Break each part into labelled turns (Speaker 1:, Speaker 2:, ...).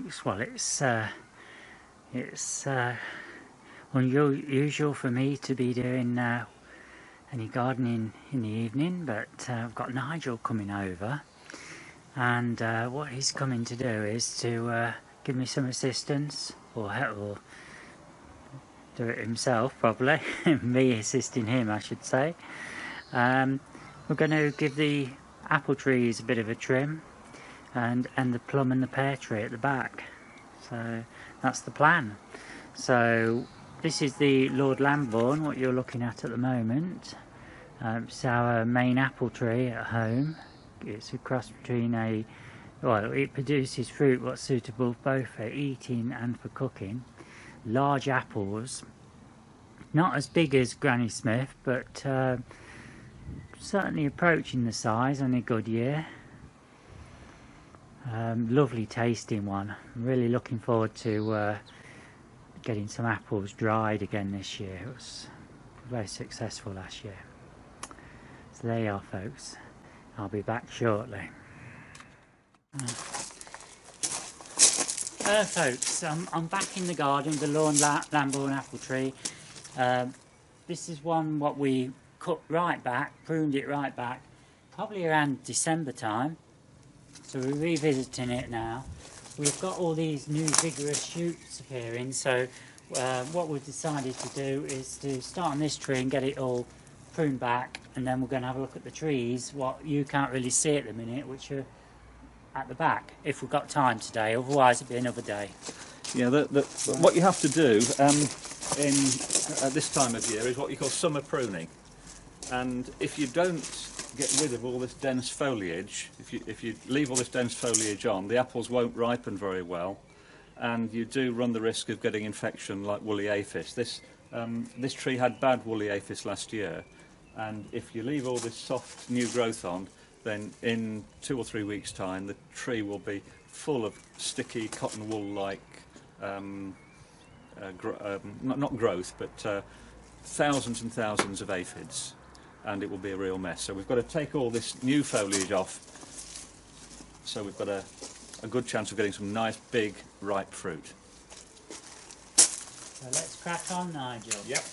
Speaker 1: folks. Well, it's unusual for me to be doing any gardening in the evening, but I've got Nigel coming over, and what he's coming to do is to give me some assistance, or do it himself probably, me assisting him I should say. We're going to give the apple trees a bit of a trim, and the plum and the pear tree at the back. So that's the plan. So this is the Lord Lambourne, what you're looking at the moment. It's our main apple tree at home. It's a cross between it produces fruit what's suitable both for eating and for cooking. Large apples, not as big as Granny Smith, but certainly approaching the size on a good year. Lovely tasting one. I'm really looking forward to getting some apples dried again this year. It was very successful last year. So there you are, folks. I'll be back shortly. Folks, I'm back in the garden, the Lambourne apple tree. This is one what we cut right back, pruned it right back, probably around December time. So we're revisiting it now. We've got all these new vigorous shoots appearing, so what we've decided to do is to start on this tree and get it all pruned back, and then we're going to have a look at the trees, what you can't really see at the minute, which are at the back, if we've got time today, otherwise it'll be another day.
Speaker 2: Yeah, what you have to do at this time of year is what you call summer pruning. And if you don't get rid of all this dense foliage, if you leave all this dense foliage on, the apples won't ripen very well, and you do run the risk of getting infection like woolly aphis. This tree had bad woolly aphis last year, and if you leave all this soft new growth on, then in 2 or 3 weeks' time the tree will be full of sticky cotton wool like not growth, but thousands and thousands of aphids, and it will be a real mess. So we've got to take all this new foliage off, so we've got a good chance of getting some nice big ripe fruit.
Speaker 1: So let's crack on, Nigel.
Speaker 2: Yep.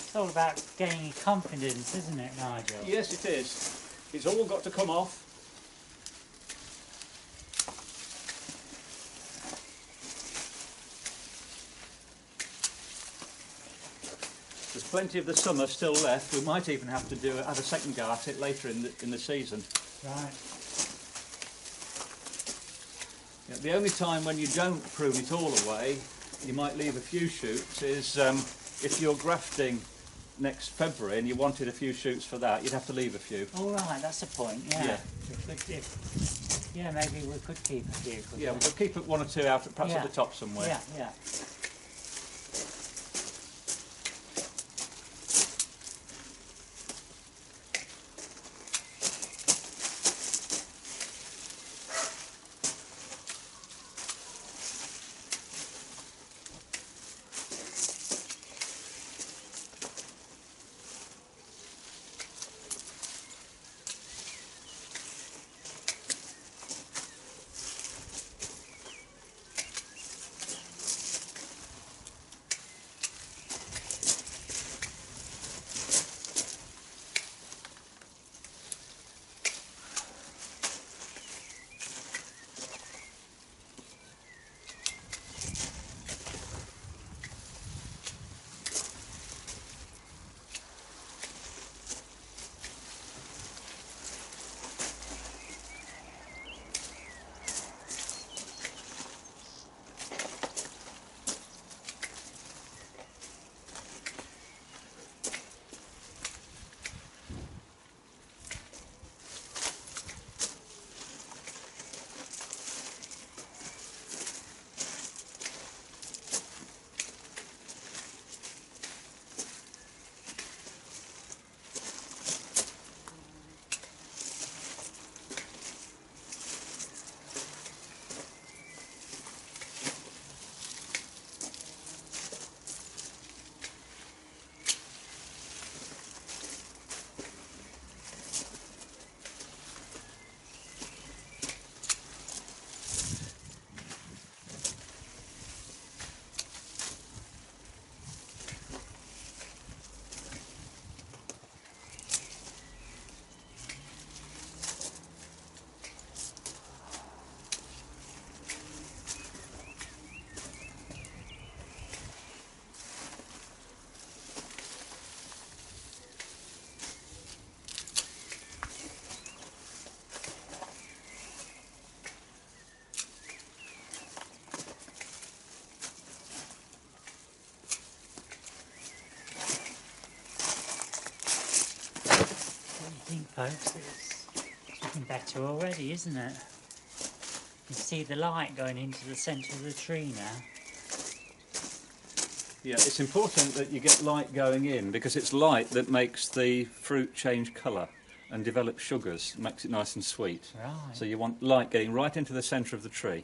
Speaker 1: It's all about gaining confidence, isn't it, Nigel?
Speaker 2: Yes, it is. It's all got to come off. There's plenty of the summer still left. We might even have to have a second go at it later in the season.
Speaker 1: Right.
Speaker 2: Yeah, the only time when you don't prune it all away, you might leave a few shoots, is if you're grafting next February and you wanted a few shoots for that, you'd have to leave a few.
Speaker 1: All right, that's a point. Yeah.
Speaker 2: Yeah.
Speaker 1: Yeah, maybe we could keep a few.
Speaker 2: Yeah, we could keep it 1 or 2 out, perhaps at the top somewhere.
Speaker 1: Yeah, yeah. I think, folks, it's looking better already, isn't it? You see the light going into the centre of the tree now.
Speaker 2: Yeah, it's important that you get light going in because it's light that makes the fruit change colour and develop sugars, makes it nice and sweet.
Speaker 1: Right.
Speaker 2: So you want light getting right into the centre of the tree.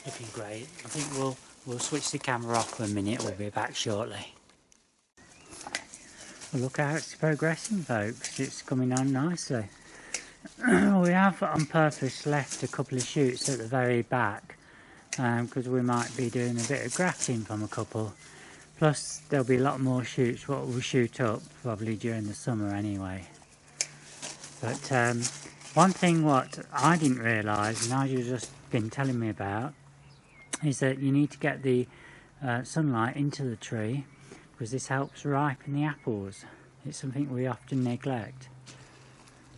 Speaker 1: Looking great. I think we'll switch the camera off for a minute. We'll be back shortly. Well, look how it's progressing, folks. It's coming on nicely. We have on purpose left a couple of shoots at the very back because we might be doing a bit of grafting from a couple. Plus there'll be a lot more shoots what we'll shoot up probably during the summer anyway. But One thing what I didn't realise, and Nigel's just been telling me about, is that you need to get the sunlight into the tree, because this helps ripen the apples. It's something we often neglect.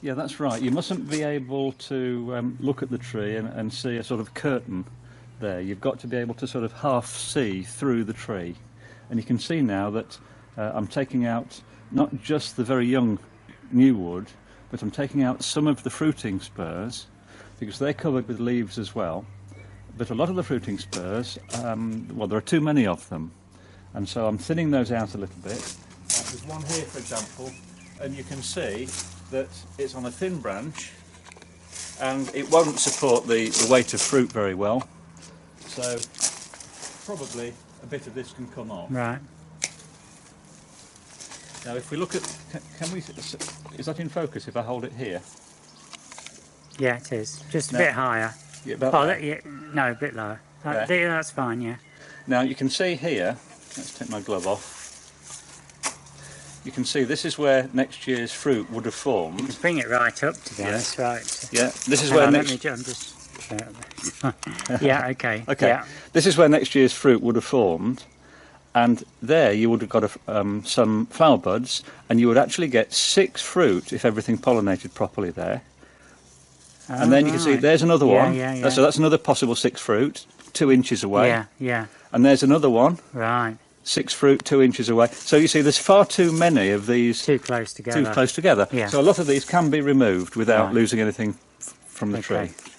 Speaker 2: Yeah, that's right. You mustn't be able to look at the tree and see a sort of curtain there. You've got to be able to sort of half see through the tree. And you can see now that I'm taking out not just the very young new wood, but I'm taking out some of the fruiting spurs, because they're covered with leaves as well. But a lot of the fruiting spurs, well, there are too many of them, and so I'm thinning those out a little bit. There's one here, for example, and you can see that it's on a thin branch, and it won't support the weight of fruit very well, so probably a bit of this can come off.
Speaker 1: Right.
Speaker 2: Now if we look at, can we, is that in focus if I hold it here?
Speaker 1: Yeah, it is. Just a
Speaker 2: No.
Speaker 1: bit higher.
Speaker 2: Yeah, about
Speaker 1: Oh,
Speaker 2: there.
Speaker 1: yeah, no, a bit lower.
Speaker 2: There.
Speaker 1: That's fine, yeah.
Speaker 2: Now you can see here, let's take my glove off, you can see this is where next year's fruit would have formed.
Speaker 1: Bring it right up, to be
Speaker 2: Yeah.
Speaker 1: honest, right.
Speaker 2: Yeah, this is
Speaker 1: Hang
Speaker 2: where
Speaker 1: on,
Speaker 2: next...
Speaker 1: let me I'm just... yeah, okay.
Speaker 2: Okay,
Speaker 1: Yeah.
Speaker 2: this is where next year's fruit would have formed, and there you would have got some flower buds, and you would actually get 6 fruit if everything pollinated properly there. And then you can see
Speaker 1: right.
Speaker 2: there's another
Speaker 1: Yeah,
Speaker 2: one.
Speaker 1: yeah.
Speaker 2: So that's another possible 6 fruit, 2 inches away.
Speaker 1: Yeah, yeah.
Speaker 2: And there's another one,
Speaker 1: Right.
Speaker 2: 6 fruit, 2 inches away. So you see there's far too many of these
Speaker 1: Too close together.
Speaker 2: too close together.
Speaker 1: Yeah.
Speaker 2: So a lot of these can be removed without
Speaker 1: Right.
Speaker 2: losing anything from the
Speaker 1: Okay.
Speaker 2: tree.